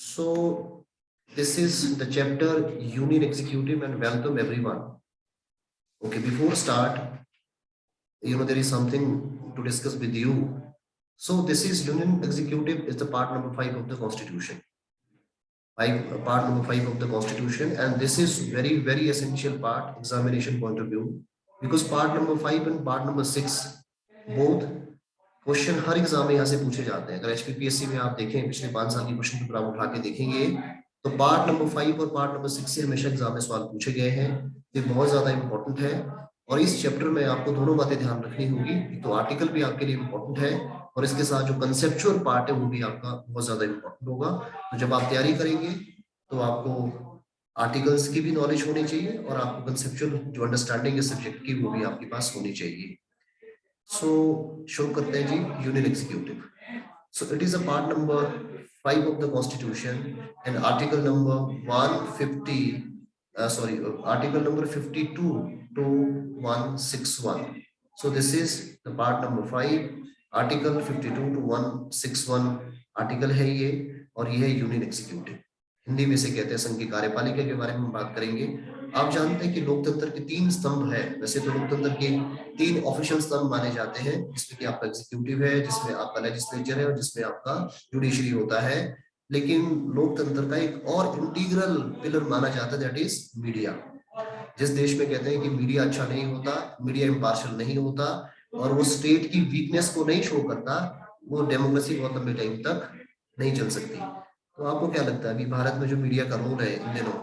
So this is the chapter Union Executive, and welcome everyone. Okay, before start, there is something to discuss with you. So this is Union Executive is the part number 5 of the Constitution. Part number 5 of the Constitution, and this is very essential part examination point of view, because part number 5 and part number 6 both question her exam में यहाँ से पूछे जाते हैं। अगर HPPSC में आप देखें पिछले 5 साल की क्वेश्चन पेपर आप उठा के देखेंगे तो पार्ट नंबर 5 और पार्ट नंबर 6 से हमेशा एग्जाम में सवाल पूछे गए हैं। ये बहुत ज्यादा इंपॉर्टेंट है और इस चैप्टर में आपको दोनों बातें ध्यान रखनी होगी। तो आर्टिकल भी आपके लिए इंपॉर्टेंट है और इसके साथ जो कंसेप्चुअल पार्ट है वो भी आपका बहुत ज्यादा इंपॉर्टेंट होगा। तो जब आप तैयारी करेंगे तो आपको आर्टिकल्स की भी नॉलेज होनी चाहिए और आपको कंसेप्चुअल जो अंडरस्टैंडिंग है सब्जेक्ट की वो भी आपके पास होनी चाहिए। So शुरू करते हैं जी union executive. So it is a part number 5 of the Constitution and article number 52 to 161. So this is the part number 5, article 52 to 161 article है ये और ये है यूनियन एग्जीक्यूटिव। हिंदी में से कहते हैं संघ की कार्यपालिका के बारे में हम बात करेंगे। आप जानते हैं कि लोकतंत्र के 3 स्तंभ है। वैसे तो लोकतंत्र के 3 ऑफिशियल स्तंभ माने जाते हैं, जिसमें कि आपका एग्जीक्यूटिव है, जिसमें आपका लेजिस्लेचर है और जिसमें आपका जुडिशरी होता है। लेकिन लोकतंत्र का एक और इंटीग्रल पिलर माना जाता है, दैट इज मीडिया। जिस देश में कहते हैं कि मीडिया अच्छा नहीं होता, मीडिया इम्पार्शियल नहीं होता और वो स्टेट की वीकनेस को नहीं शो करता, वो डेमोक्रेसी बहुत लंबे टाइम तक नहीं चल सकती। तो आपको क्या लगता है कि भारत में जो मीडिया का रोल है इन दिनों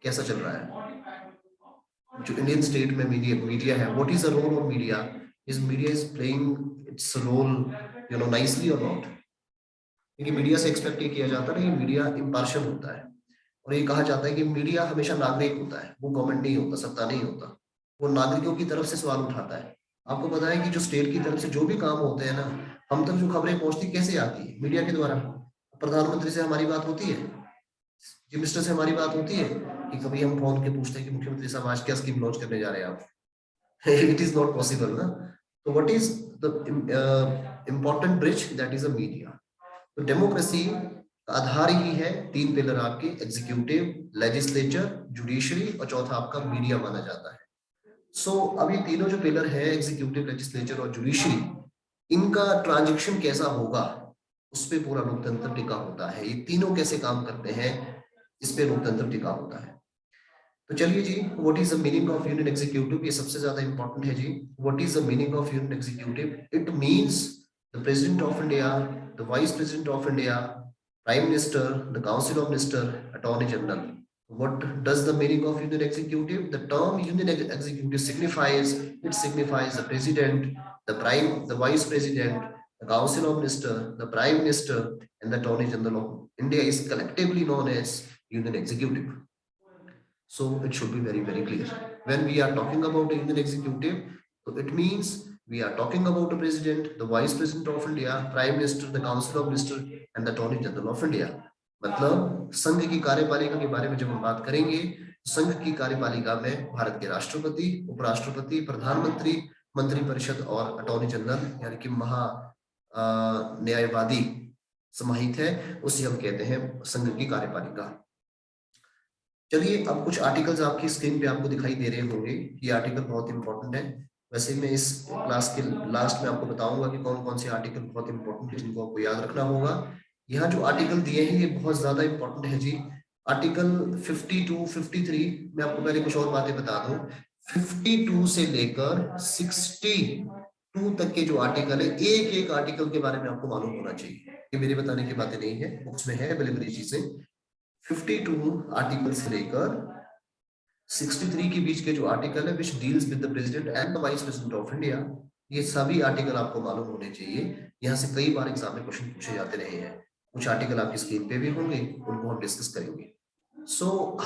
कैसा चल रहा है? जो इंडियन स्टेट में मीडिया है, what is the role of media? Is media is playing its role nicely और नॉट? क्योंकि मीडिया से एक्सपेक्ट ये किया जाता है कि मीडिया इम्पार्शियल होता है और ये कहा जाता है कि मीडिया हमेशा नागरिक होता है, वो गवर्नमेंट नहीं होता, सत्ता नहीं होता, वो नागरिकों की तरफ से सवाल उठाता है। आपको पता है कि जो स्टेट की तरफ से जो भी काम होते हैं ना, हम तक जो खबरें पहुंचती कैसे आती है? मीडिया के द्वारा। प्रधानमंत्री से हमारी बात होती है, चीफ मिनिस्टर से हमारी बात होती है कि कभी हम फोन के पूछते हैं कि मुख्यमंत्री साहब आज क्या स्कीम लॉन्च करने जा रहे हैं आप? इट इज नॉट पॉसिबल ना। तो what is the important bridge? That is a media. तो डेमोक्रेसी का आधार ही है 3 पिलर आपके, एग्जीक्यूटिव, लेजिस्लेचर, जुडिशरी और चौथा आपका मीडिया माना जाता है। सो अब ये तीनों जो पिलर है, एग्जीक्यूटिव, लेजिस्लेचर और जुडिशरी, इनका ट्रांजेक्शन कैसा होगा उस पे पूरा लोकतंत्र टिका होता है। ये तीनों कैसे काम करते हैं इस पे लोकतंत्र टिका होता है। तो चलिए जी, what is the meaning of union executive? ये सबसे ज्यादा इंपॉर्टेंट है जी। What is the meaning of union executive? It means the president of India, the vice president of India, prime minister, the council of minister, attorney general. What does the meaning of union executive? The term union executive signifies the president, the vice president, the council of minister, the prime minister, and the attorney general of India is collectively known as union executive. So it should be very clear. When we are talking about a union executive, so it means we are talking about the president, the vice president of India, prime minister, the council of minister, and the attorney general of India. मतलब संघ की कार्यपालिका के बारे में जब हम बात करेंगे, संघ की कार्यपालिका में भारत के राष्ट्रपति, उपराष्ट्रपति, प्रधानमंत्री, मंत्रिपरिषद और अटॉर्नी जनरल यानी कि महा न्यायवादी समाहित है, उसे हम कहते हैं संघ की कार्यपालिका। चलिए अब कुछ आर्टिकल्स आपकी स्क्रीन पे आपको दिखाई दे रहे होंगे। ये आर्टिकल बहुत इंपॉर्टेंट है। वैसे मैं इस क्लास के लास्ट में आपको बताऊंगा कि कौन कौन से आर्टिकल बहुत इंपॉर्टेंट है जिनको आपको याद रखना होगा। यहाँ जो आर्टिकल दिए हैं ये बहुत ज्यादा इंपॉर्टेंट है जी। आर्टिकल 52, 53, मैं आपको पहले कुछ और बातें बता दूं। 52 से लेकर 62 तक के जो आर्टिकल है, एक एक आर्टिकल के बारे में आपको मालूम होना चाहिए। ये मेरे बताने की बातें नहीं है, बुक्स में है अवेलेबल ये चीजें। 52 आर्टिकल से लेकर 63 के बीच के जो आर्टिकल है which deals with the president and the vice president of India, ये सभी आर्टिकल आपको मालूम होने चाहिए। यहाँ से कई बार एग्जाम में क्वेश्चन पूछे जाते रहे हैं। कुछ आर्टिकल आपकी स्क्रीन पे भी होंगे, उनको हम डिस्कस करेंगे।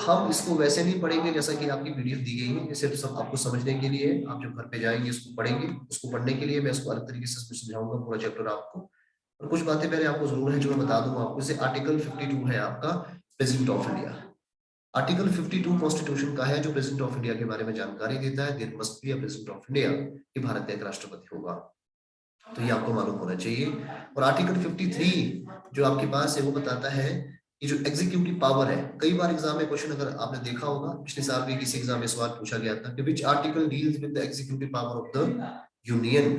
हम इसको वैसे नहीं पढ़ेंगे जैसा कि आपकी पीडीएफ दी गई है, ये सिर्फ सब आपको समझने के लिए। आप जब घर पे जाएंगे इसको पढ़ेंगे, उसको पढ़ने के लिए मैं इसको अलग तरीके से समझाऊंगा पूरा चैप्टर आपको। और कुछ बातें पहले आपको जरूर है जो मैं बता दूंगा आपको। जैसे आर्टिकल 52 है आपका president of India. Article 52 constitution का है जो प्रेसिडेंट ऑफ इंडिया के बारे में जानकारी देता है। There must be a president of India, कि भारत का एक राष्ट्रपति होगा। तो ये आपको मालूम होना चाहिए। और आर्टिकल 53 जो आपके पास है वो बताता है कि जो एग्जीक्यूटिव पावर है, कई बार एग्जाम में क्वेश्चन अगर आपने देखा होगा, पिछले साल भी किसी एग्जाम में सवाल पूछा गया था कि which article deals with the executive power of the union.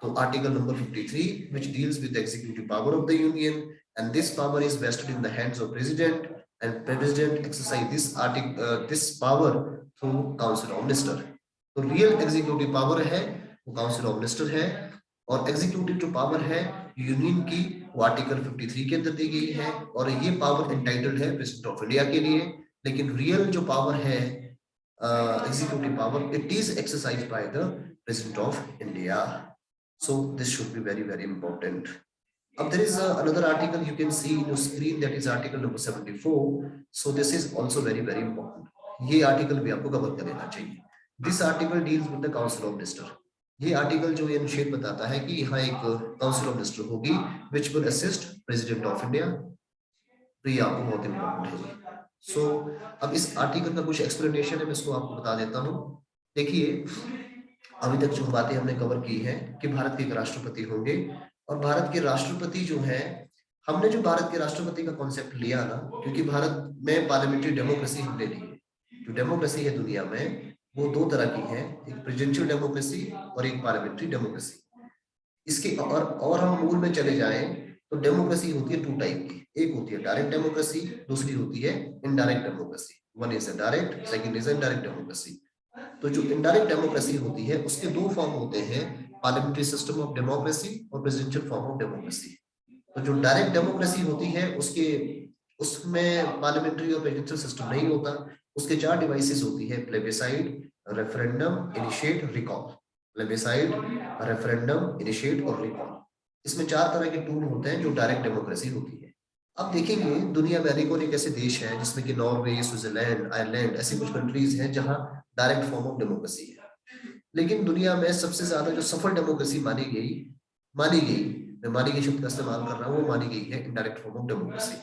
तो article number 53 which deals with the executive power of the union, and this power is vested in the hands of president, and president exercise this power through council of minister। तो real executive power है वो council of minister है, और executive जो power है union की वो article 53 के अंदर दी गई है, और ये पावर एंटाइटल्ड है प्रेसिडेंट ऑफ इंडिया के लिए। लेकिन रियल जो पावर है executive power, it is exercised by the president of India। So this should be very very important। Now there is another article you can see in your screen, that is article number 74। So this is also very very important। ये article भी आपको cover कर लेना चाहिए। This article deals with the council of minister। ये article जो ये अनुच्छेद बताता है कि यहाँ एक काउंसिल ऑफ मिनिस्टर होगी which will assist president of India। तो ये आपको बहुत इंपॉर्टेंट है जी। सो अब इस आर्टिकल का कुछ एक्सप्लेनेशन है, मैं इसको आपको बता देता हूँ। देखिए, अभी तक जो बातें हमने कवर की है कि भारत के एक राष्ट्रपति होंगे, और भारत के राष्ट्रपति जो है, हमने जो भारत के राष्ट्रपति का कॉन्सेप्ट लिया ना, क्योंकि भारत में पार्लियामेंट्री डेमोक्रेसी हमने ली है। जो डेमोक्रेसी है दुनिया में वो दो तरह की है, एक प्रेसिडेंशियल डेमोक्रेसी और एक पार्लियामेंट्री डेमोक्रेसी। इसके और हम मूल में चले जाएं तो डेमोक्रेसी होती है टू टाइप की, एक होती है डायरेक्ट डेमोक्रेसी, दूसरी होती है indirect democracy. One is a direct, second is a indirect democracy. तो जो इनडायरेक्ट डेमोक्रेसी होती है उसके दो फॉर्म होते हैं, पार्लियामेंट्री सिस्टम ऑफ डेमोक्रेसी और प्रेसिडेंशियल फॉर्म ऑफ डेमोक्रेसी। तो जो डायरेक्ट डेमोक्रेसी होती है उसमें पार्लियामेंट्री और प्रेसिडेंशियल सिस्टम नहीं होता। उसके चार डिवाइसेस होती है, plebiscite, referendum, initiate, recall. Plebiscite, referendum, initiate और रिकॉल, इसमें चार तरह के टूल होते हैं जो डायरेक्ट डेमोक्रेसी होती है। अब देखेंगे दुनिया में अनेकों एक ऐसे देश हैं जिसमें कि नॉर्वे, स्विट्जरलैंड, आयरलैंड, ऐसी कुछ कंट्रीज हैं जहां डायरेक्ट फॉर्म ऑफ डेमोक्रेसी है। लेकिन दुनिया में सबसे ज्यादा जो सफल डेमोक्रेसी मानी गई मैं मानी गई शब्द का इस्तेमाल कर रहा हूँ, वो मानी गई है इनडायरेक्ट फॉर्म ऑफ डेमोक्रेसी,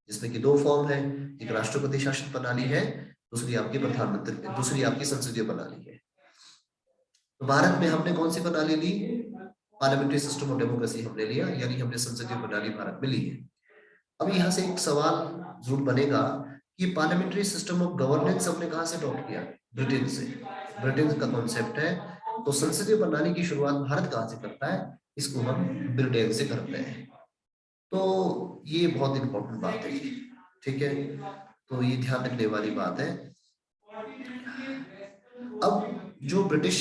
जिसमें कि दो फॉर्म है, एक राष्ट्रपति शासित प्रणाली है, दूसरी आपकी प्रधानमंत्री, दूसरी आपकी संसदीय प्रणाली है। तो भारत में हमने कौन सी प्रणाली ली? पार्लियामेंट्री सिस्टम ऑफ डेमोक्रेसी हमने लिया, यानी हमने संसदीय प्रणाली भारत में ली है। अब यहाँ से एक सवाल जरूर बनेगा कि पार्लियामेंट्री सिस्टम ऑफ गवर्नेंस हमने कहाँ से अडॉप्ट किया? ब्रिटेन से। ब्रिटेन का कॉन्सेप्ट है। तो संसदीय प्रणाली की शुरुआत भारत कहाँ से करता है? इसको हम ब्रिटेन से करते हैं। तो ये बहुत इंपॉर्टेंट बात है, ठीक है, तो ये ध्यान रखने वाली बात है। अब जो ब्रिटिश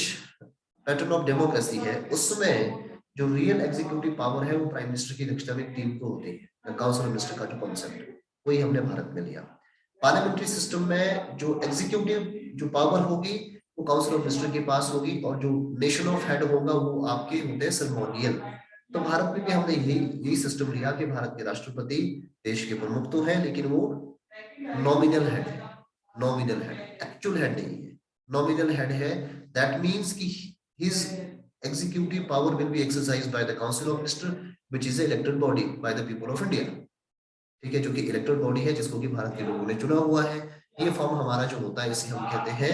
पैटर्न ऑफ डेमोक्रेसी है उसमें जो रियल एग्जीक्यूटिव पावर है वो प्राइम मिनिस्टर की अध्यक्षता में टीम को होती है। काउंसिल ऑफ मिनिस्टर का जो कॉन्सेप्ट वही हमने भारत में लिया। पार्लियामेंट्री सिस्टम में जो एग्जीक्यूटिव जो पावर होगी वो काउंसिल ऑफ मिनिस्टर के पास होगी, और जो नेशन ऑफ हेड होगा वो आपके होते हैं सर्मोनियल। तो भारत में भी हमने यही सिस्टम लिया कि भारत के राष्ट्रपति देश के प्रमुख तो है, लेकिन वो नॉमिनल हेड है। नॉमिनल हेड, एक्चुअल हेड नहीं है, नॉमिनल हेड है। दैट मींस कि his executive power will be exercised by the council of minister, which is a elected body by the people of India। ठीक है, जो कि elected body है जिसको कि भारत के लोगों ने चुना हुआ है। ये फॉर्म हमारा जो होता है इसे हम कहते हैं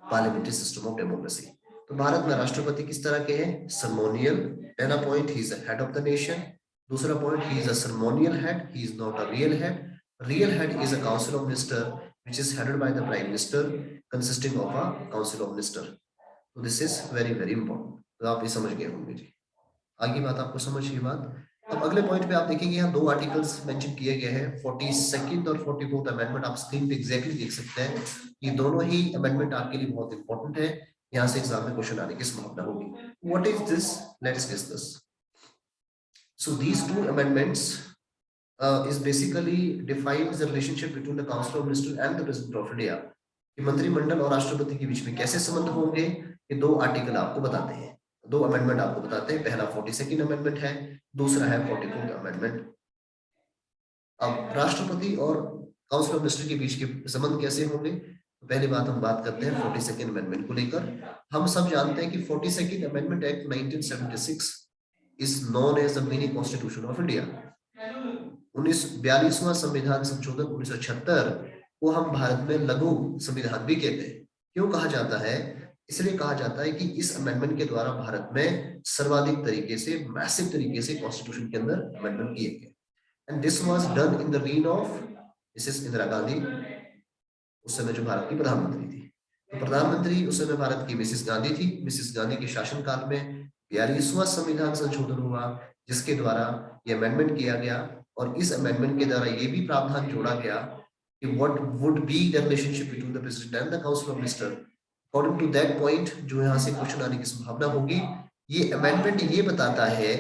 पार्लियामेंट्री सिस्टम ऑफ डेमोक्रेसी। तो भारत में राष्ट्रपति किस तरह के हैं? सर्मोनियल। पहला point, he is the head of the nation. दूसरा point, he is a ceremonial head, he is not a real head. Real head is a council of minister which is headed by the prime minister consisting of a council of minister। तो this is very very important. तो आप ये समझ गए होंगे जी, आगे बात आपको समझ ये बात। अब अगले पॉइंट पे आप देखेंगे यहाँ दो आर्टिकल्स मेंशन किए गए हैं, 42nd और 44th अमेंडमेंट। आप स्क्रीन पे एग्जैक्टली देख सकते हैं, ये दोनों ही अमेंडमेंट आपके लिए बहुत इंपॉर्टेंट है। यहाँ से एग्जाम में क्वेश्चन आने की संभावना होगी। What is this? Let's discuss. So these two amendments is basically defines the relationship between the council of minister and the president of India। कि मंत्रिमंडल और राष्ट्रपति के बीच में कैसे संबंध होंगे, ये दो आर्टिकल आपको बताते हैं, दो अमेंडमेंट आपको बताते हैं। पहला 42nd अमेंडमेंट है, दूसरा है 44th अमेंडमेंट। अब राष्ट्रपति और काउंसिल ऑफ मिनिस्टर के बीच के संबंध कैसे होंगे? तो पहली बात हम बात करते हैं 42nd अमेंडमेंट को लेकर। हम सब जानते हैं कि 42nd amendment act 1976 is known as the mini constitution of India. 42वां संविधान संशोधन 1976 को हम भारत में लघु संविधान भी कहते हैं। क्यों कहा जाता है? इसलिए कहा जाता है कि इस अमेंडमेंट के द्वारा भारत में सर्वाधिक तरीके से, मैसिव तरीके से कॉन्स्टिट्यूशन के अंदर अमेंडमेंट किए गए। And this was done in the reign of Mrs Indira Gandhi, उस समय जो भारत की प्रधानमंत्री थी। तो प्रधानमंत्री उस समय भारत की मिसेस गांधी थी। मिसेस गांधी के शासनकाल में 42वां संविधान संशोधन हुआ, जिसके द्वारा ये अमेंडमेंट किया गया। और इस अमेंडमेंट के द्वारा ये भी प्रावधान जोड़ा गया कि what would be the relationship between the president and the council of minister. According to that point, जो यहाँ से क्वेश्चन आने की संभावना होगी, ये अमेंडमेंट ये बताता है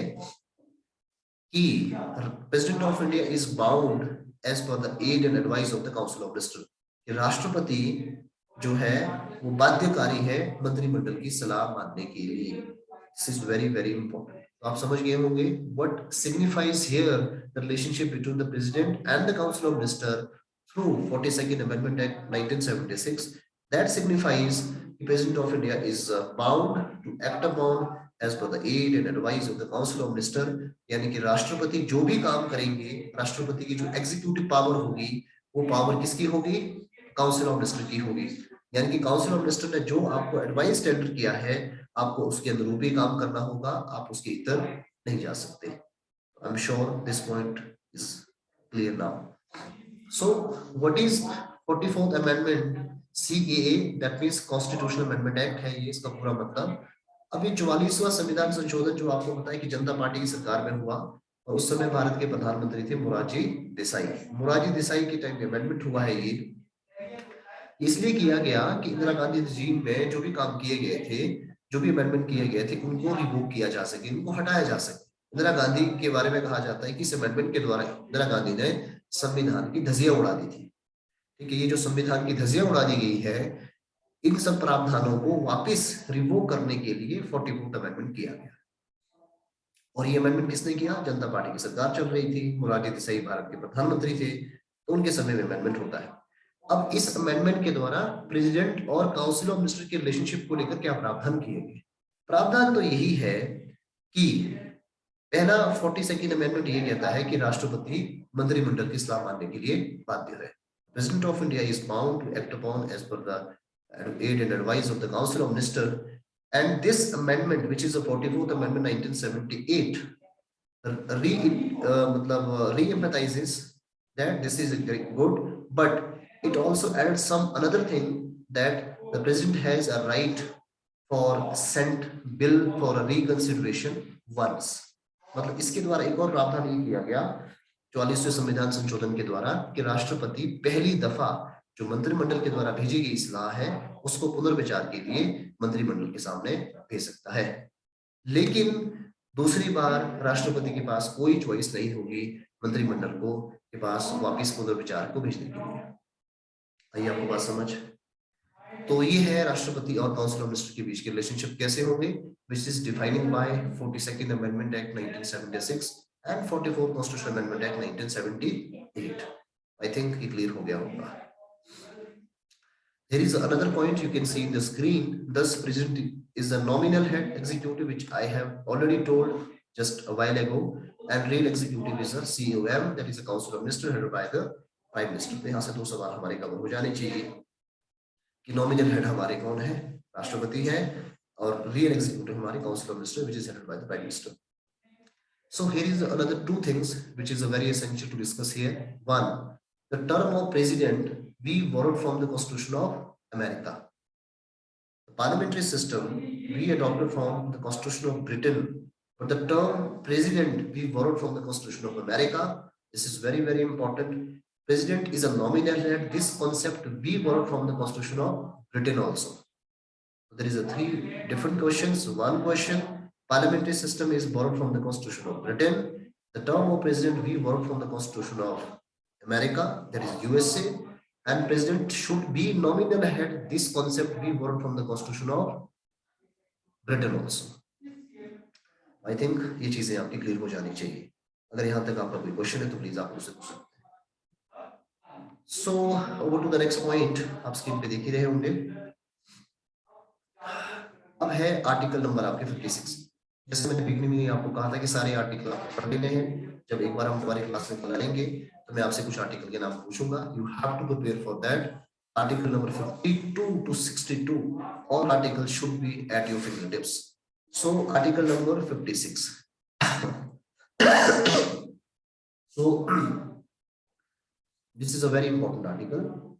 कि president of India is bound as per the aid and advice of the council of minister. राष्ट्रपति जो है वो बाध्यकारी है मंत्रिमंडल की सलाह मानने के लिए। This is very very important. तो आप समझ गए होंगे what signifies here the relationship between the president and the council of minister through 42nd amendment act 1976। That signifies the president of India is bound to act upon as per the aid and advice of the council of minister। यानी कि राष्ट्रपति जो भी काम करेंगे, राष्ट्रपति की जो एग्जीक्यूटिव पावर होगी, वो पावर किसकी होगी? काउंसिल ऑफ मिनिस्टर की होगी। यानी कि काउंसिल ऑफ मिनिस्टर ने जो आपको एडवाइस टेंडर किया है, आपको उसके अनुरूप ही काम करना होगा, आप उसके इतर नहीं जा सकते। I am sure this point is clear now. So what is 44th amendment CAA, that means constitutional amendment act है ये, इसका पूरा मतलब। अभी 44वां संविधान संशोधन जो आपको पता है कि जनता पार्टी की सरकार में हुआ, और उस समय भारत के प्रधानमंत्री थे मोरारजी देसाई। मोरारजी देसाई के टाइम में अमेंडमेंट हुआ है ये। इसलिए किया गया कि इंदिरा गांधी regime में जो भी काम किए गए थे, जो भी अमेंडमेंट किए गए थे, उनको रिवोक किया जा सके, उनको हटाया जा सके। इंदिरा गांधी के बारे में कहा जाता है कि इस अमेंडमेंट के द्वारा इंदिरा गांधी ने संविधान की धज्जियां उड़ा दी थी। ठीक है, ये जो संविधान की धज्जियां उड़ा दी गई है, इन सब प्रावधानों को वापस रिवोक करने के लिए 44th अमेंडमेंट किया गया। और ये अमेंडमेंट किसने किया? जनता पार्टी की सरकार चल रही थी, मोरारजी देसाई भारत के प्रधानमंत्री थे, तो उनके समय में अमेंडमेंट होता है। अब इस अमेंडमेंट के द्वारा प्रेसिडेंट और काउंसिल ऑफ मिनिस्टर के रिलेशनशिप को लेकर क्या प्रावधान किए गए? प्रावधान तो यही है कि पहला 42nd अमेंडमेंट ये कहता है कि राष्ट्रपति मंत्रिमंडल की सलाह मानने के लिए बाध्य है। President of India is bound to act upon as per the aid and advice of the council of minister. And this amendment, which is a 44th Amendment 1978, re-emphasizes that this is good, but it also adds some another thing, that the president has a right for sent bill for a reconsideration once। मतलब इसके द्वारा एक और प्रावधान ये किया गया 44वें संविधान संशोधन के द्वारा कि राष्ट्रपति पहली दफा जो मंत्रिमंडल के द्वारा भेजी गई सलाह है उसको पुनर्विचार के लिए मंत्रिमंडल के सामने भेज सकता है। लेकिन दूसरी बार राष्ट्रपति के पास कोई चॉइस नहीं होगी मंत्रिमंडल को के पास वापस पुनर्विचार को भेजने के लिए। आइए आपको बात समझ। तो ये है राष्ट्रपति और काउंसिल ऑफ मिनिस्टर के बीच के रिलेशनशिप कैसे होंगे, which is defining by 42nd amendment act 1976 and 44th constitutional amendment act 1978। I think ये क्लियर हो गया होगा। There is another point you can see in the screen. Thus, president is the nominal head executive, which I have already told just a while ago, and real executive is a COM, that is a council of minister headed by the prime minister। तो यहाँ से दो सवाल हमारे cover हो जाने चाहिए कि nominal head हमारे कौन है? राष्ट्रपति है, और real executive हमारे council of minister, which is headed by the prime minister। So here is another two things which is very essential to discuss here. One, the term of president we borrowed from the Constitution of America. The parliamentary system we adopted from the Constitution of Britain, but the term president we borrowed from the Constitution of America. This is very, very important. President is a nominal head. This concept we borrowed from the Constitution of Britain also. There is a three different questions. One question, parliamentary system is borrowed from the Constitution of Britain. The term of president we borrowed from the Constitution of America, that is USA. And president should be nominal head. This concept we borrowed from the Constitution of Britain also. I think ये चीजें आपकी clear हो जानी चाहिए। अगर यहाँ तक आपका कोई क्वेश्चन है तो प्लीज आप मुझसे पूछ सकते हैं। So over to the next point, आप स्क्रीन पे देख ही रहे होंगे। अब है आर्टिकल नंबर आपके 56। जैसे मैंने बिगनिंग में आपको कहा था कि सारे आर्टिकल आपको पढ़ लेने हैं। जब एक बार हम हमारे क्लास में पढ़ाएंगे तो मैं आपसे कुछ आर्टिकल के नाम पूछूंगा। You have to prepare for that. Article number 52 to 62, all articles should be at your fingertips. So article number 56. So this is a very important article,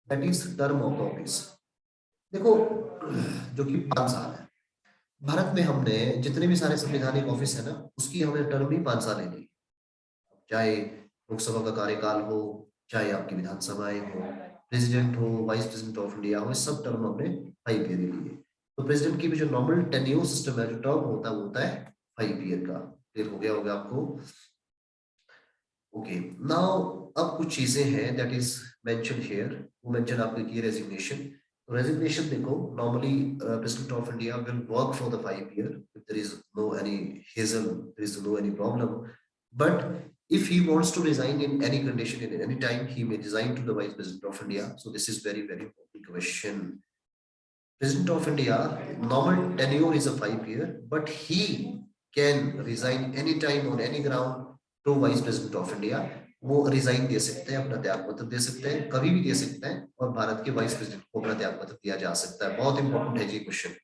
that is term of the office. देखो जो कि 5 साल है भारत में, हमने जितने भी सारे संवैधानिक ऑफिस है ना, उसकी हमें टर्म ही 5 साल लेनी, चाहे लोकसभा का कार्यकाल हो, चाहे आपकी विधानसभाएं हो, प्रेसिडेंट हो, वाइस प्रेसिडेंट ऑफ इंडिया हो, सब टर्म हमने 5 ईयर के लिए। तो प्रेसिडेंट की भी जो नॉर्मल टेन्योर सिस्टम है, जो टर्म होता है वो होता है 5 ईयर का। क्लियर हो गया होगा आपको? ओके, नाउ अब कुछ चीजें हैं दैट इज मेंशन हियर। वो मेंशन आपको की रेजिग्नेशन। Resignation देखो, normally President of India will work for the 5 year if there is no any hassle, there is no any problem. But if he wants to resign in any condition, in any time, he may resign to the Vice President of India. So this is very, very important question. President of India, normal tenure is a 5 year, but he can resign any time on any ground to Vice President of India. वो resign दे सकते हैं, अपना त्याग पत्र दे सकते हैं, कभी भी दे सकते हैं, और भारत के वाइस प्रेसिडेंट को अपना त्याग पत्र दिया जा सकता है। बहुत इंपॉर्टेंट है ये क्वेश्चन,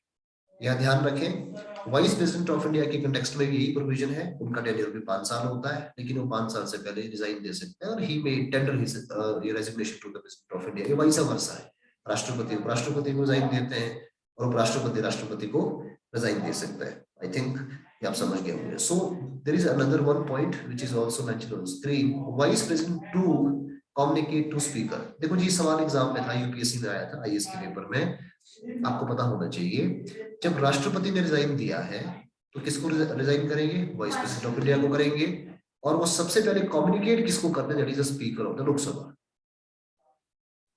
यह ध्यान रखें। वाइस प्रेसिडेंट ऑफ इंडिया के कंटेक्स्ट में यही प्रोविजन है, उनका टेन्योर भी 5 साल होता है, लेकिन वो 5 साल से पहले रिजाइन दे सकते हैं, और he may tender his resignation to the president of India. ये वाइस वर्सा है, राष्ट्रपति उपराष्ट्रपति को रिजाइन देते हैं, और उपराष्ट्रपति राष्ट्रपति को रिजाइन दे सकता है। आई थिंक ये आप समझ गए होंगे। So there is another one point which is also mentioned on screen, vice president to communicate to speaker. देखो जी, सवाल एग्जाम में था, यूपीएससी में आया था, आईएएस के पेपर में, आपको पता होना चाहिए। जब राष्ट्रपति ने रिजाइन दिया है तो किसको रिजाइन करेंगे? वाइस प्रेसिडेंट ऑफ इंडिया को करेंगे, और वो सबसे पहले कम्युनिकेट किसको करना है? That is the speaker of the Lok Sabha.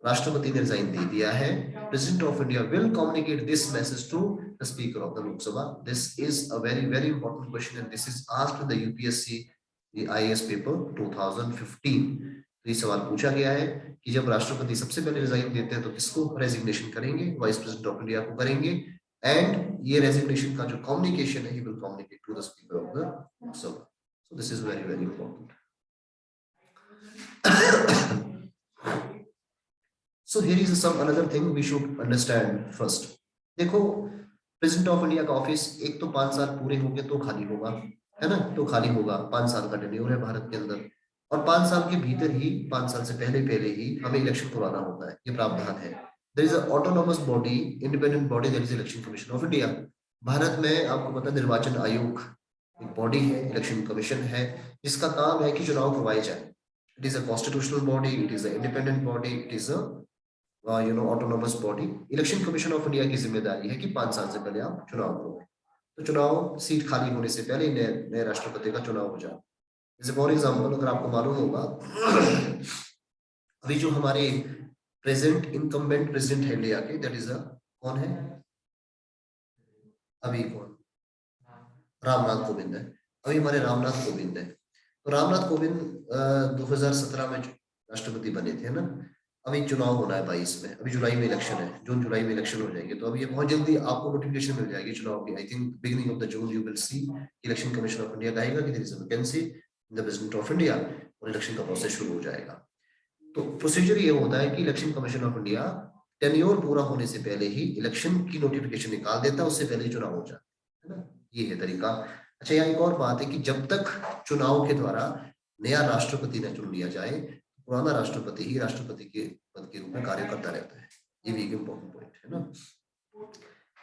राष्ट्रपति ने रिजाइन दे दिया है, president of India will communicate this message to the speaker of the Lok Sabha. This is a very very important question, and this is asked in the UPSC IAS paper 2015। तो ये सवाल पूछा गया है कि जब राष्ट्रपति सबसे पहले रिजाइन देते हैं तो किसको रेजिग्नेशन करेंगे? वाइस प्रेसिडेंट ऑफ इंडिया को करेंगे, एंड ये रेजिग्नेशन का जो कम्युनिकेशन है, he will communicate to the speaker of the Lok Sabha. So this is very very important. So here is some another thing we should understand first. देखो, president of India का office एक तो 5 साल पूरे होंगे तो खाली होगा, है ना? तो खाली होगा, 5 साल का टेन्योर है भारत के अंदर, और 5 साल के भीतर ही, 5 साल से पहले ही हमें इलेक्शन करवाना होता है, ये प्रावधान है। There is a autonomous body, independent body, that is election commission of India. Bharat में आपको पता है, निर्वाचन आयोग एक बॉडी है, इलेक्शन कमीशन है, जिसका काम है कि चुनाव करवाए जाए। It is a constitutional body, it is a independent body, it is a autonomous body. Election commission of India की जिम्मेदारी है कि 5 साल से पहले आप चुनाव करोगे, तो चुनाव सीट खाली होने से पहले नए राष्ट्रपति का चुनाव हो जाए। जैसे फॉर एग्जाम्पल, अगर आपको मालूम होगा, अभी जो हमारे प्रेजेंट इनकम्बेंट प्रेसिडेंट है इंडिया के, दैट इज कौन है अभी? कौन? रामनाथ कोविंद है। अभी हमारे रामनाथ कोविंद है। तो रामनाथ कोविंद 2017 में राष्ट्रपति बने थे ना। अभी चुनाव होना है 22 में, अभी जुलाई में इलेक्शन है, जून जुलाई में इलेक्शन हो जाएंगे, तो अभी ये बहुत जल्दी आपको नोटिफिकेशन मिल जाएगी चुनाव की। I think beginning of the June you will see election commission of India कहेगा कि there is a vacancy in the president of India, और इलेक्शन का प्रोसेस शुरू हो जाएगा। तो प्रोसीजर ये होता है कि election commission of India tenure पूरा होने से पहले ही इलेक्शन की नोटिफिकेशन निकाल देता है, उससे पहले ही चुनाव हो जाता है ना, ये है तरीका। अच्छा, यहाँ एक और बात है कि जब तक चुनाव के द्वारा नया राष्ट्रपति न चुन लिया जाए, पुराना राष्ट्रपति ही राष्ट्रपति के पद के रूप में कार्य करता रहता है। ये भी एक इम्पोर्टेंट पॉइंट है ना।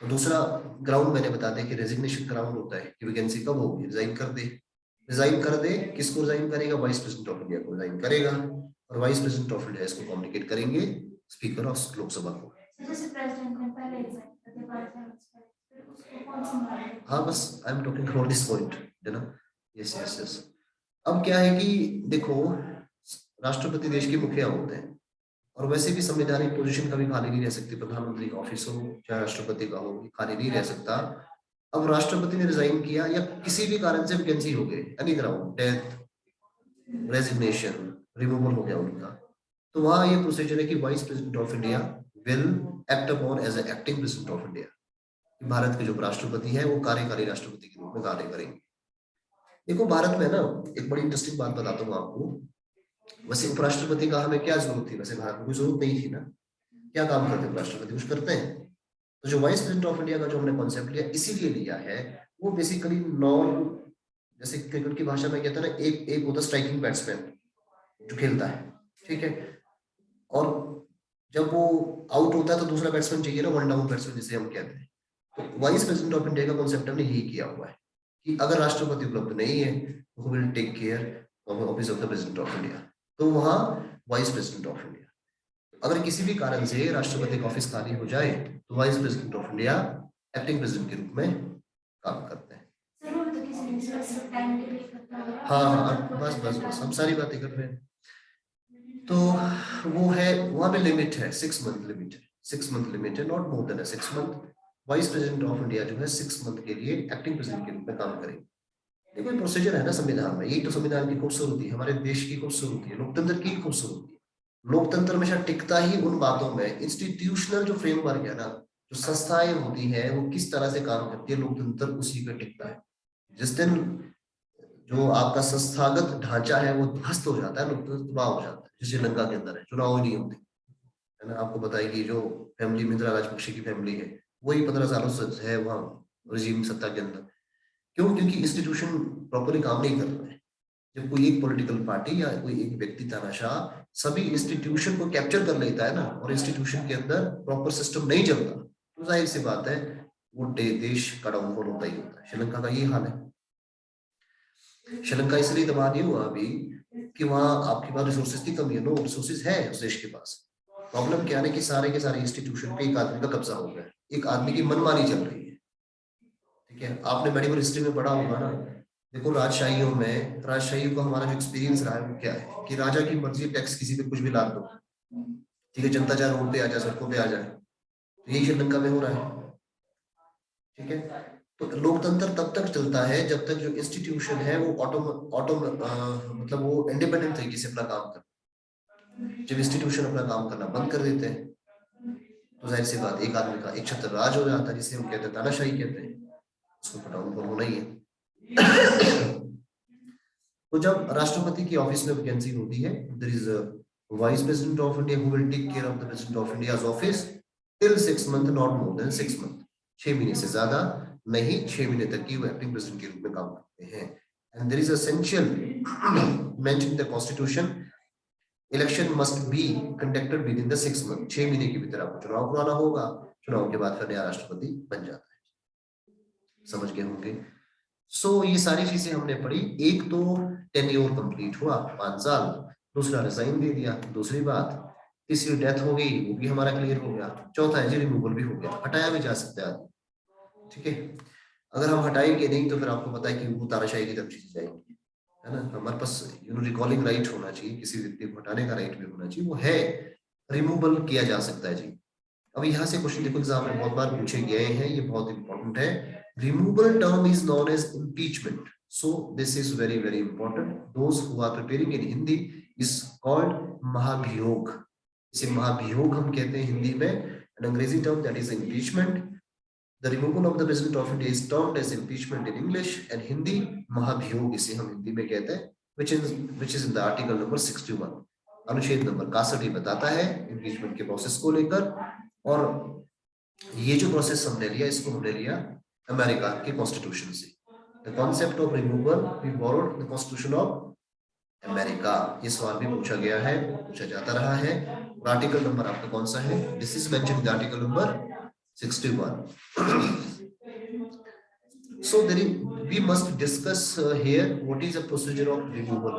तो दूसरा ग्राउंड मैंने बता दिया कि रेजिग्नेशन ग्राउंड होता है कि वैकेंसी कब होगी, रिजाइन कर दे। किसको रिजाइन करेगा? वाइस प्रेसिडेंट ऑफ इंडिया को रिजाइन करेगा, और वाइस प्रेसिडेंट ऑफ इंडिया इसको कम्युनिकेट करेंगे स्पीकर ऑफ लोकसभा को। हाँ, बस I am talking about this point, है ना। Yes yes yes. अब क्या है कि देखो, राष्ट्रपति देश के मुखिया होते हैं, और वैसे भी संवैधानिक पोजीशन कभी खाली नहीं रह सकती। प्रधानमंत्री का ऑफिस हो चाहे राष्ट्रपति का हो, खाली नहीं रह सकता। अब राष्ट्रपति ने रिजाइन किया, या किसी भी कारण से वैकेंसी हो गई, any ground, death, resignation, removal हो गया उनका, तो वहां ये प्रोसीजर है कि vice president of India will act upon as a acting president of India. Bharat के जो राष्ट्रपति है वो कार्यकारी राष्ट्रपति के रूप में कार्य करेंगे। देखो, भारत में ना एक बड़ी इंटरेस्टिंग बात बताता हूँ आपको वैसे उपराष्ट्रपति का हमें क्या जरूरत थी? वैसे भारत में कोई जरूरत नहीं थी ना। क्या काम करते हैं उपराष्ट्रपति? कुछ करते हैं? तो जो वाइस प्रेसिडेंट ऑफ इंडिया का जो हमने कॉन्सेप्ट लिया इसीलिए लिया है, वो बेसिकली नॉन, जैसे क्रिकेट की भाषा में कहते हैं ना, एक एक होता है स्ट्राइकिंग बैट्समैन जो खेलता है, ठीक है, और जब वो आउट होता है तो दूसरा बैट्समैन चाहिए ना, वन डाउन बैट्समैन जिसे हम कहते हैं। तो वाइस प्रेसिडेंट ऑफ इंडिया का कॉन्सेप्ट हमने यही किया हुआ है कि अगर राष्ट्रपति उपलब्ध नहीं है तो will take care of office of the president of India, तो वहां वाइस प्रेसिडेंट ऑफ इंडिया। अगर किसी भी कारण से राष्ट्रपति का ऑफिस खाली हो जाए तो vice president of India acting president के रूप में काम करते हैं। हाँ हाँ, बस बस बस हम सारी बातें कर रहे हैं। तो वो है, वहां पे लिमिट है 6 मंथ लिमिट है, 6 मंथ लिमिट है, not more than 6 month. Vice president of India जो है 6 मंथ के लिए एक्टिंग प्रेसिडेंट के रूप में काम करेंगे। देखो प्रोसीजर है ना संविधान में, यही तो संविधान की खूबसूरती है, हमारे देश की खूबसूरती है, लोकतंत्र की खूबसूरती है। लोकतंत्र हमेशा टिकता ही उन बातों में, इंस्टीट्यूशनल जो फ्रेमवर्क है ना, जो संस्थाएं होती है वो किस तरह से काम करती है, लोकतंत्र उसी पे टिकता है। जिस दिन जो आपका संस्थागत ढांचा है वो ध्वस्त हो जाता है, लोकतंत्र तबाह हो जाता है। जैसे श्रीलंका के अंदर है, चुनाव ही नहीं होते, है ना। आपको बताएगी जो फैमिली इंदिरा राजपक्षे की फैमिली है, वही 15 सालों से है वहाँ रिजीम सत्ता के अंदर। क्यों? क्योंकि इंस्टीट्यूशन प्रॉपरली काम नहीं कर रहा है। जब कोई एक पॉलिटिकल पार्टी या कोई एक व्यक्ति तानाशाह सभी इंस्टीट्यूशन को कैप्चर कर लेता है ना, और इंस्टीट्यूशन के अंदर प्रॉपर सिस्टम नहीं चलता, तो जाहिर सी बात है वो देश का डाउनफॉल होता ही होता है। श्रीलंका का ये हाल है। श्रीलंका इसलिए तबाह नहीं हुआ अभी कि वहां आपके पास रिसोर्सेज की कमी है, नो, रिसोर्सेज है उस देश के पास। प्रॉब्लम क्या है कि सारे के सारे इंस्टीट्यूशन पे एक आदमी का कब्जा हो गया, एक आदमी की मनमानी चल रही है। ठीक है, आपने मेडिकल हिस्ट्री में पढ़ा होगा ना। देखो राजशाहियों में, राजशाहियों का हमारा जो एक्सपीरियंस रहा है वो क्या है कि राजा की मर्जी, टैक्स किसी पे कुछ भी लाद दो, ठीक है, जनता चाहे रोड पे आ जाए, सड़कों पे आ जाए। तो यही श्रीलंका में हो रहा है। ठीक है, तो लोकतंत्र तब तक चलता है जब तक जो इंस्टीट्यूशन है वो ऑटो ऑटो मतलब वो इंडिपेंडेंट तरीके से अपना काम कर। जब इंस्टीट्यूशन अपना काम करना बंद कर देते हैं तो जाहिर सी बात एक आदमी का एक छत्र राज हो जाता है, जिसे हम कहते हैं तानाशाही कहते हैं, उसको तो डाउनफॉल होना ही है। तो जब राष्ट्रपति की ऑफिस में वैकेंसी होती है, there is a vice president of India who will take care of the president of India's office till 6 month, not more than 6 month. 6 महीने से ज्यादा नहीं, 6 महीने तक की वो एक्टिंग प्रेसिडेंट के रूप में काम करते हैं। And there is essential mention in the constitution, election must be conducted within the 6 month. 6 महीने के भीतर आपको चुनाव कराना होगा, चुनाव के बाद फिर नया राष्ट्रपति बन जाता है। समझ गए होंगे। ये सारी चीजें हमने पढ़ी। एक तो टेन्योर कंप्लीट हुआ 5 साल, दूसरा रिजाइन दे दिया, दूसरी बात, तीसरी डेथ हो गई, वो भी हमारा क्लियर हो गया, चौथा है जी रिमूवल भी हो गया, हटाया भी जा सकता है आदमी। ठीक है, अगर हम हटाएंगे नहीं तो फिर आपको पता है कि वो तानाशाही की तरफ चीजें जाएंगी, है ना। हमारे पास रिकॉलिंग राइट होना चाहिए, किसी व्यक्ति को हटाने का राइट भी होना चाहिए, वो है, रिमूवल किया जा सकता है जी। अब यहाँ से क्वेश्चन देखो, एग्जाम में बहुत बार पूछे गए हैं, ये बहुत इंपॉर्टेंट है। Removal term is known as impeachment, so this is very very important. Those who are preparing in Hindi is called mahabhiyog. इसे महाभियोग हम कहते हैं हिंदी में, and Angrezi term that is impeachment. The removal of the president of India is termed as impeachment in English, and Hindi mahabhiyog इसे हम हिंदी में कहते हैं, which is in the article number 61। अनुच्छेद नंबर 61 ये बताता है इम्पीचमेंट के प्रोसेस को लेकर। और ये जो प्रोसेस हमने लिया, इसको हमने लिया अमेरिका के कॉन्स्टिट्यूशन से। The concept of removal we borrowed the constitution of America. ये सवाल भी पूछा गया है, पूछा जाता रहा है। और आर्टिकल नंबर आपका कौन सा है? This is mention in the article number 61। So we must discuss here what is the procedure of removal।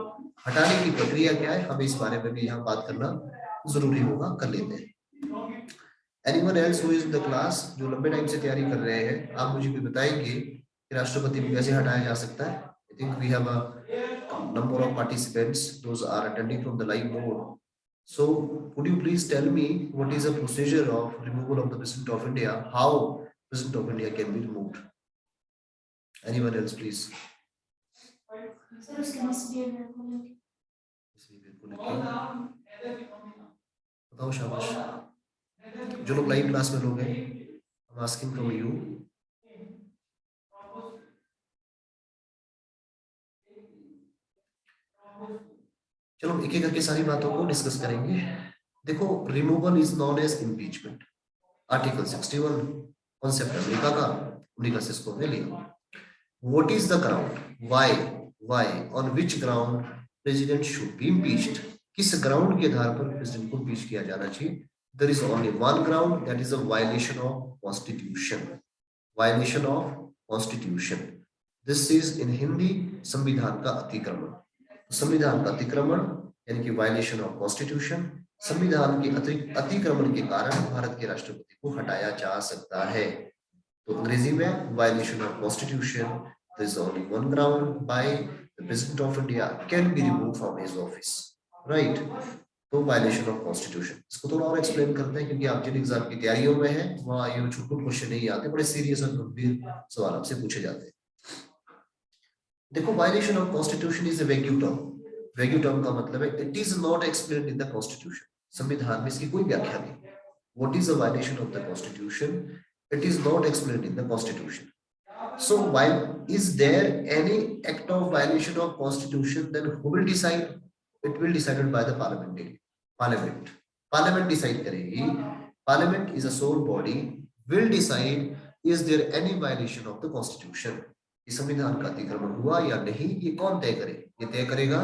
हटाने की प्रक्रिया क्या है, हमें इस बारे में भी यहाँ बात करना जरूरी होगा, कर लेते हैं। Anyone else who is in the class जो लंबे टाइम से तैयारी कर रहे हैं, आप मुझे भी बताएंगे कि राष्ट्रपति को कैसे हटाया जा सकता है। I think we have a number of participants, those are attending from the live mode. So would you please tell me what is the procedure of removal of the President of India? How President of India can be removed? Anyone else please? बताओ शाबाश। जो लोग live class में लोग हैं, I'm asking from you। चलो एक एक करके सारी बातों को डिस्कस करेंगे। देखो, removal is known as impeachment, article 61 concept America का, अमेरिका से इसको हमने लिया। What is the ground, why on which ground president should be impeached, किस ग्राउंड के आधार पर प्रेसिडेंट को इम्पीच किया जाना चाहिए। There is only one ground, that is a violation of constitution, violation of constitution. This is in Hindi संविधान का अतिक्रमण। संविधान का अतिक्रमण यानी कि वायलेशन ऑफ कॉन्स्टिट्यूशन, संविधान के अतिरिक्त अतिक्रमण के कारण भारत के राष्ट्रपति को हटाया जा सकता है। तो अंग्रेजी में violation of constitution, there is only one ground by the president of India can be removed from his office, right? तो वायलेशन ऑफ कॉन्स्टिट्यूशन, इसको थोड़ा और एक्सप्लेन करते हैं क्योंकि आप जिन एग्जाम की तैयारियों में हैं वहाँ ये छोटे क्वेश्चन नहीं आते, बड़े सीरियस और गंभीर सवाल आपसे पूछे जाते हैं। देखो, violation of constitution is a vague term. Vague term का मतलब है it is not explained in the constitution, संविधान में इसकी कोई व्याख्या नहीं। What is the violation of the constitution, it is not explained in the constitution. So while is there any act of violation of constitution, then who will decide? It will decided by the parliament. Parliament decide करेगी। Parliament is a sole body, will decide is there any violation of the constitution, इस संविधान का अतिक्रमण हुआ या नहीं, ये कौन तय करे, ये तय करेगा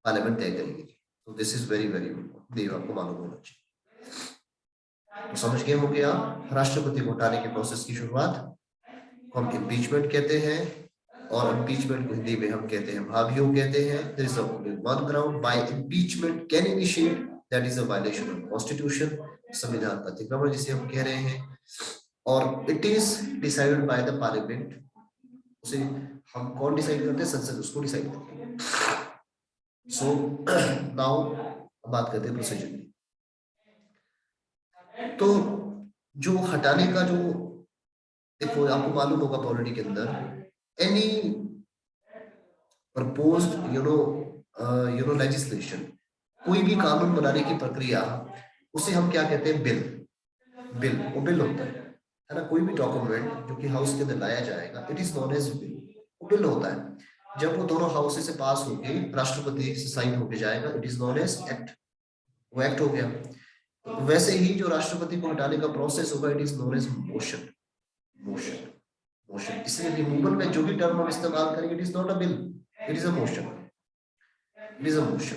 पार्लियामेंट तय करेगी। तो this is very very important, ये आपको मालूम होना चाहिए। तो समझ गए होंगे आप राष्ट्रपति को हटाने के प्रोसेस की शुरुआत हम इम्पीचमेंट कहते हैं, और इम्पीचमेंट को हिंदी में हम कहते हैं भाभियोग कहते हैं। There is only one ground by impeachment can initiate, that is a violation of constitution, संविधान का अतिक्रमण जिसे हम कह रहे हैं, और it is decided by the parliament. उसे हम कौन डिसाइड करते हैं, संसद उसको डिसाइड करती है। सो नाउ बात करते हैं प्रोसीजर की। तो जो हटाने का जो, देखो आपको मालूम होगा पॉलिटी के अंदर any proposed you know legislation, कोई भी कानून बनाने की प्रक्रिया, उसे हम क्या कहते हैं, बिल वो बिल होता है ना। कोई भी डॉक्यूमेंट जो कि हाउस के अंदर लाया जाएगा, it is known as bill, वो बिल होता है। जब वो दोनों हाउस से पास होके राष्ट्रपति से साइन होके जाएगा, it is known as act, वो एक्ट हो गया। तो वैसे ही जो राष्ट्रपति को हटाने का प्रोसेस होगा, it is known as motion. इसलिए रिमूवल में जो भी टर्म हम इस्तेमाल करेंगे, it is not a bill, it is a motion, it is a motion.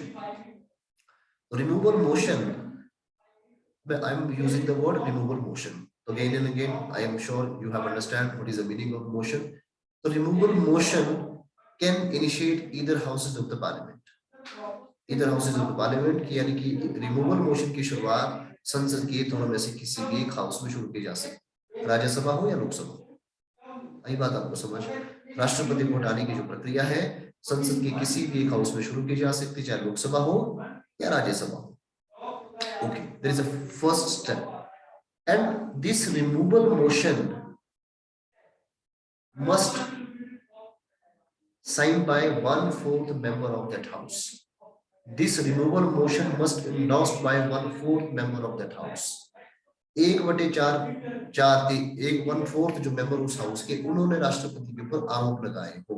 Removal motion, I am using the word removal motion. So again and again, I am sure you have understand what is the meaning of motion. The removal motion can initiate either houses of the parliament. Either houses of the parliament की यानी कि removal motion की शुरुआत संसद के दोनों में से किसी भी एक हाउस में शुरू की जा सकती, राज्यसभा हो या लोकसभा। यही बात आपको समझ, राष्ट्रपति को हटाने की जो प्रक्रिया है संसद के किसी भी एक हाउस में शुरू की जा सकती, चाहे लोकसभा हो या राज्यसभा हो। Okay, there is a first step, and this removal motion must signed by 1/4 member of that house. This removal motion must endorsed by 1/4 member of that house. 1/4 जो मेंबर उस हाउस के, उन्होंने राष्ट्रपति के ऊपर आरोप लगाए हो।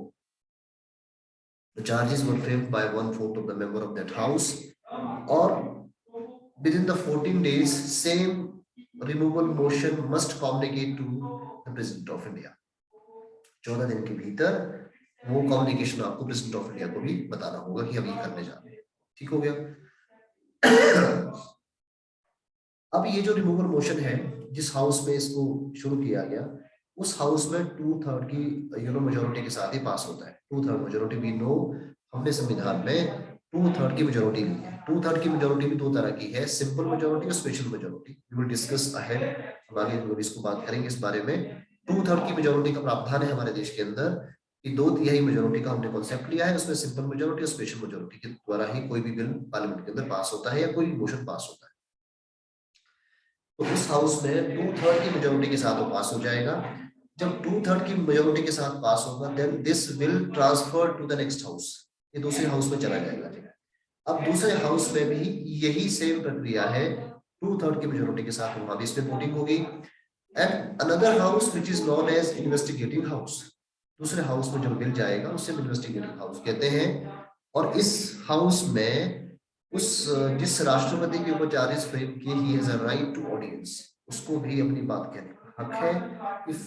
The charges were framed by 1/4 of the member of that house, or within the 14 days, same removal motion must communicate to the President of India. 14 दिन के भीतर वो कम्युनिकेशन आपको प्रेसिडेंट ऑफ इंडिया को भी बताना होगा कि हम ये करने जा रहे हैं। ठीक हो गया। अब ये जो रिमूवल मोशन है, जिस हाउस में इसको शुरू किया गया, उस हाउस में 2/3 की मेजोरिटी के साथ ही पास होता है। 2/3 मेजोरिटी भी नो, हमने संविधान में 2/3 की मेजोरिटी ली है। 2/3 की मेजोरिटी भी दो तरह की है, सिंपल मेजोरिटी और special majority. We will discuss ahead, हम आगे इसको बात करेंगे इस बारे में। 2/3 की मेजोरिटी का प्रावधान है हमारे देश के अंदर कि 2/3 मेजोरिटी का हमने कॉन्सेप्ट लिया है। उसमें सिंपल मेजोरिटी और स्पेशल मेजोरिटी के द्वारा ही कोई भी बिल पार्लियामेंट के अंदर पास होता है या कोई मोशन पास होता है। तो उस हाउस में 2/3 की मेजोरिटी के साथ वो पास हो जाएगा। जब 2/3 की मेजोरिटी के साथ पास होगा, then this will transfer to the next house, ये दूसरे हाउस में चला जाएगा। अब दूसरे हाउस में भी यही सेम प्रक्रिया है, 2/3 की मेजोरिटी के साथ वहां भी इसमें वोटिंग होगी। And another house which is known as investigating house, दूसरे हाउस में जो बिल जाएगा उसे इन्वेस्टिगेटिंग हाउस कहते हैं। और इस हाउस में उस जिस राष्ट्रपति के ऊपर चार्जेस फ्रेम किए, he has a right to audience, उसको भी अपनी बात कहने का हक है। If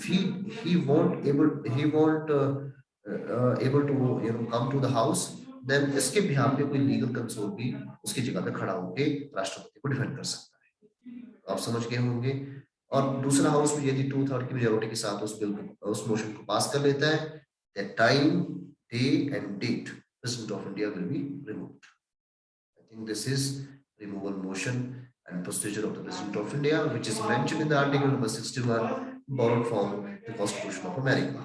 he won't able to come to the house, then इसके बिहाफ पे कोई लीगल कंसोल भी उसकी जगह पे खड़ा होकर राष्ट्रपति को डिफेंड कर सकता है। आप समझ गए होंगे। और दूसरा हाउस भी यदि 2/3 की मेजोरिटी के साथ उस बिल को, उस मोशन को पास कर लेता है, that time, day and date president of India will be removed. I think this is removal motion and procedure of the President of India, which is mentioned in the article number 61, borrowed from the Constitution of America.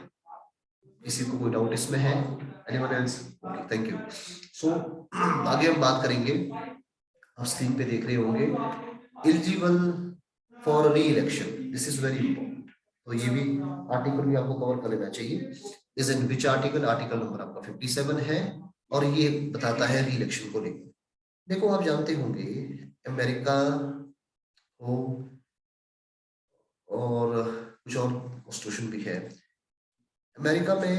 किसी को कोई doubt इसमें है? Anyone else? Okay, thank you. So आगे हम बात करेंगे, आप स्क्रीन पे देख रहे होंगे, एलिजिबल फॉर री election, this is very important. तो ये भी आर्टिकल भी आपको कवर कर लेना चाहिए। Is in which article? Article number आपका 57 है और ये बताता है री इलेक्शन को लेकर। देखो आप जानते होंगे अमेरिका हो और कुछ और कॉन्स्टिट्यूशन भी है। अमेरिका में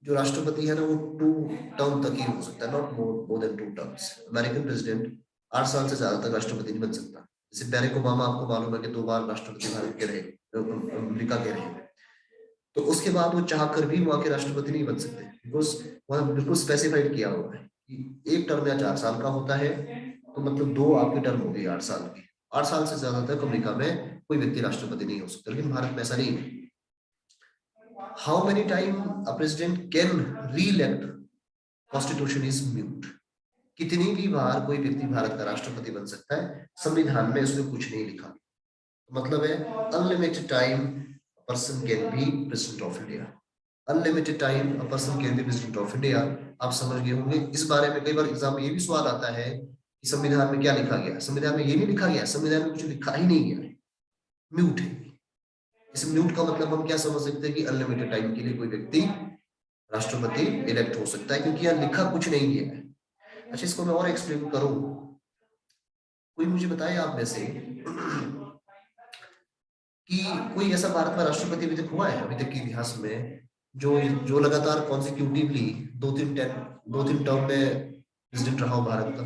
जो राष्ट्रपति है ना, वो 2 टर्म तक ही हो सकता है, not more then 2 terms. American president 8 साल से ज्यादा तक राष्ट्रपति नहीं बन सकता। जैसे बैरक ओबामा आपको मालूम है कि 2 बार राष्ट्रपति भारत के रहे, अमेरिका के रहे। तो उसके बाद वो चाहकर भी वहां के राष्ट्रपति नहीं बन सकते, बिकॉज वहां बिल्कुल स्पेसिफाइड किया हुआ है कि 1 टर्म या 4 साल का होता है। तो मतलब 2 आपकी टर्म हो गई 8 साल की। 8 साल से ज्यादा तक अमेरिका में कोई व्यक्ति राष्ट्रपति नहीं हो सकता, लेकिन भारत में ऐसा नहीं है। How many time a president can re-elect, constitution is mute. कितनी भी बार कोई व्यक्ति भारत का राष्ट्रपति बन सकता है, संविधान में उसमें कुछ नहीं लिखा। मतलब है unlimited time person can be president of India. Unlimited time a person can be president of India. आप समझ गए होंगे। इस बारे में कई बार एग्जाम में ये भी सवाल आता है कि संविधान में क्या लिखा गया। संविधान में ये नहीं लिखा गया, संविधान में कुछ लिखा ही नहीं है, म्यूट है। इस म्यूट का मतलब हम क्या समझ सकते हैं कि अनलिमिटेड टाइम के लिए कोई व्यक्ति राष्ट्रपति इलेक्ट हो सकता है, क्योंकि यहाँ लिखा कुछ नहीं है। अच्छा, इसको मैं और एक्सप्लेन करूं। कोई मुझे बताए आप में से कि कोई ऐसा भारत का राष्ट्रपति अभी तक हुआ है, अभी तक के इतिहास में, जो जो लगातार कॉन्सिक्यूटिवली 2-3 टर्म में प्रेसिडेंट रहा हो भारत का?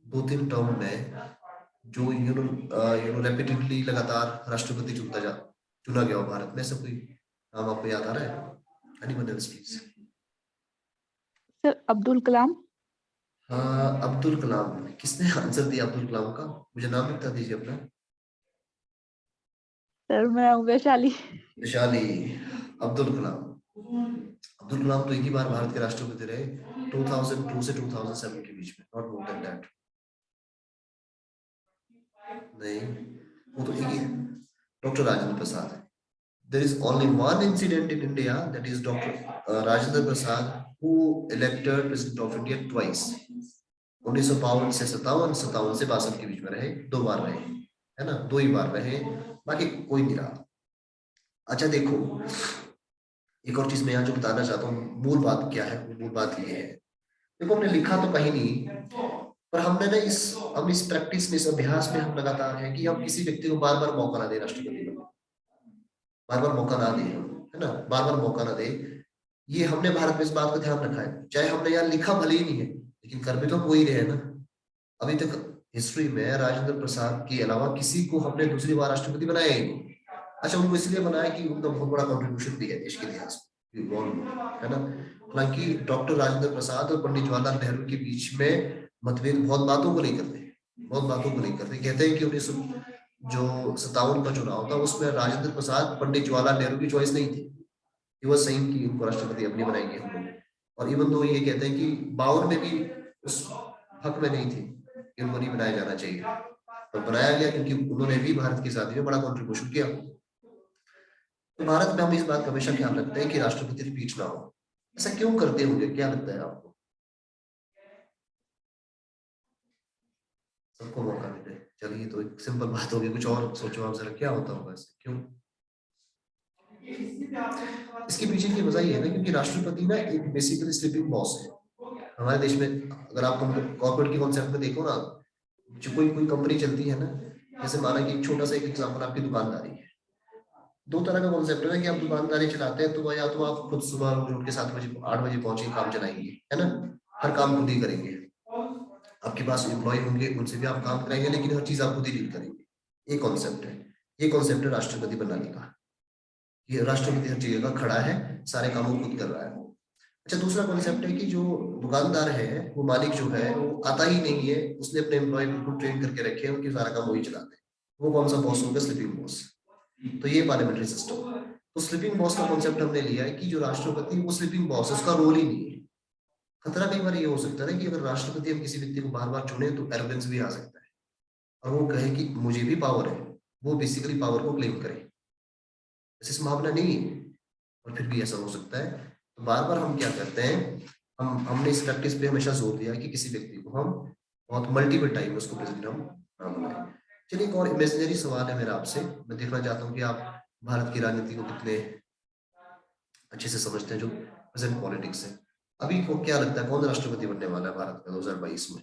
2-3 टर्म में जो रेपिटेडली लगातार राष्ट्रपति चुना गया हो भारत में, ऐसा कोई नाम आपको याद आ रहा है? Anyone else please? Sir Abdul Kalam. हाँ, अब्दुल कलाम। किसने आंसर दिया अब्दुल कलाम का? मुझे नाम बता दीजिए अपना। सर मैं वैशाली। वैशाली। अब्दुल कलाम। अब्दुल कलाम तो एक ही बार भारत के राष्ट्रपति रहे, 2002 से 2007 के बीच में, नॉट मोर देन दैट। नहीं, वो तो एक ही डॉक्टर राजेंद्र प्रसाद है। There is only one incident in India, that is Dr. Rajendra Prasad, who elected President of India twice. 1952 से 57, 57 से 62 के बीच में रहे, 2 बार रहे, है ना, 2 ही बार रहे, बाकी कोई नहीं रहा। अच्छा देखो, एक और चीज मैं यहाँ जो बताना चाहता हूँ, मूल बात क्या है? मूल बात ये है, देखो हमने लिखा तो कहीं नहीं, पर हमने ना हम इस प्रैक्टिस में, इस अभ्यास में हम लगातार है कि हम किसी व्यक्ति को बार बार मौका ना दे राष्ट्रपति बनने, बार बार मौका ना दे, है ना, बार बार मौका ना दे। ये हमने भारत में इस बात का ध्यान रखा है, चाहे हमने यहाँ लिखा भले ही नहीं है, लेकिन कर भी तो हम वही रहे ना। अभी तक हिस्ट्री में राजेंद्र प्रसाद के अलावा किसी को हमने दूसरी बार राष्ट्रपति बनाया ही नहीं। अच्छा, उनको इसलिए बनाया कि उनका बहुत बड़ा कंट्रीब्यूशन भी है देश के इतिहास में, है ना। हालांकि डॉक्टर राजेंद्र प्रसाद और पंडित जवाहरलाल नेहरू के बीच में मतभेद बहुत बातों को लेकर थे, बहुत बातों को लेकर थे। कहते हैं कि 1957 का चुनाव था, उसमें राजेंद्र प्रसाद पंडित जवाहरलाल नेहरू की चॉइस नहीं थी। ही वाज सेइंग कि उनको राष्ट्रपति अपने बनाएंगे हम लोग। और इवन दो ये कहते हैं कि 52 में भी उस हक में नहीं थे कि उनको नहीं बनाया जाना चाहिए, और बनाया गया क्योंकि उन्होंने भी भारत की आजादी में बड़ा कंट्रीब्यूशन किया। तो भारत में हम इस बात का हमेशा ख्याल रखते हैं कि राष्ट्रपति रिपीट ना हो। ऐसा क्यों करते होंगे, क्या लगता है आपको? सबको मौका मिले, चलिए तो एक सिंपल बात होगी, कुछ और सोचो आप जरा, क्या होता होगा ऐसे, क्यों? इसके पीछे की वजह ये है ना, क्योंकि राष्ट्रपति ना एक बेसिकली स्लीपिंग बॉस है हमारे देश में। अगर आप कॉर्पोरेट के कॉन्सेप्ट में देखो ना, जो कोई कंपनी चलती है ना, जैसे माना कि एक छोटा सा एक एग्जांपल, आपकी दुकानदारी है। 2 तरह का कॉन्सेप्ट है ना कि आप दुकानदारी चलाते हैं, तो या तो आप खुद सुबह उठ के 7 बजे 8 बजे पहुंचे काम चलाएंगे, है ना, हर काम खुद ही करेंगे। आपके पास एम्प्लॉय होंगे, उनसे भी आप काम कराएंगे, लेकिन हर चीज आप खुद ही डील करेंगे। ये कॉन्सेप्ट है, ये कॉन्सेप्ट है राष्ट्रपति बनाने का। ये राष्ट्रपति हर जगह खड़ा है, सारे काम वो खुद कर रहा है। अच्छा, दूसरा कॉन्सेप्ट है कि जो दुकानदार है, वो मालिक जो है वो आता ही नहीं है, उसने अपने एम्प्लॉय को ट्रेन करके रखे हैं, उनके सारा काम वही चलाते हैं। वो कौन सा बॉस होगा? Sleeping boss. तो ये पार्लियामेंट्री सिस्टम। तो स्लीपिंग बॉस का कॉन्सेप्ट हमने लिया है कि जो राष्ट्रपति वो स्लीपिंग बॉस है, उसका रोल ही नहीं है। खतरा कई बार ये हो सकता है कि अगर राष्ट्रपति हम किसी व्यक्ति को बार बार चुने तो एरोगेंस भी आ सकता है, और वो कहे कि मुझे भी पावर है, वो बेसिकली पावर को क्लेम करे। ऐसी संभावना नहीं है, और फिर भी ऐसा हो सकता है। तो बार बार हम क्या करते हैं, हमने इस प्रैक्टिस पे हमेशा जोर दिया कि किसी व्यक्ति को हम बहुत मल्टीपल टाइम उसको प्रेसिडेंट हम ना बनाए। चलिए, एक और इमेजिनरी सवाल है मेरा आपसे। मैं देखना चाहता हूँ कि आप भारत की राजनीति को कितने अच्छे से समझते हैं, जो प्रेजेंट पॉलिटिक्स है। अभी को क्या लगता है कौन राष्ट्रपति बनने वाला है भारत का 2022 में?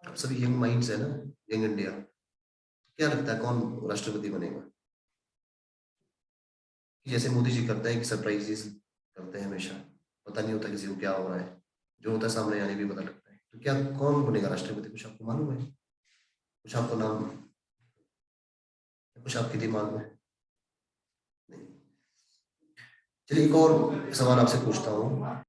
आप सभी यंग माइंड्स है ना, यंग इंडिया। क्या लगता है कौन राष्ट्रपति बनेगा? जैसे मोदी जी करते हैं कि सरप्राइजेस करते हैं हमेशा, पता नहीं होता किसी को क्या हो रहा है, जो होता है सामने आने भी पता लगता है। तो क्या कौन बनेगा राष्ट्रपति, कुछ आपको मालूम है? कुछ आपको नाम, कुछ आपके दिमाग में? नहीं। चलिए, एक और सवाल आपसे पूछता हूँ।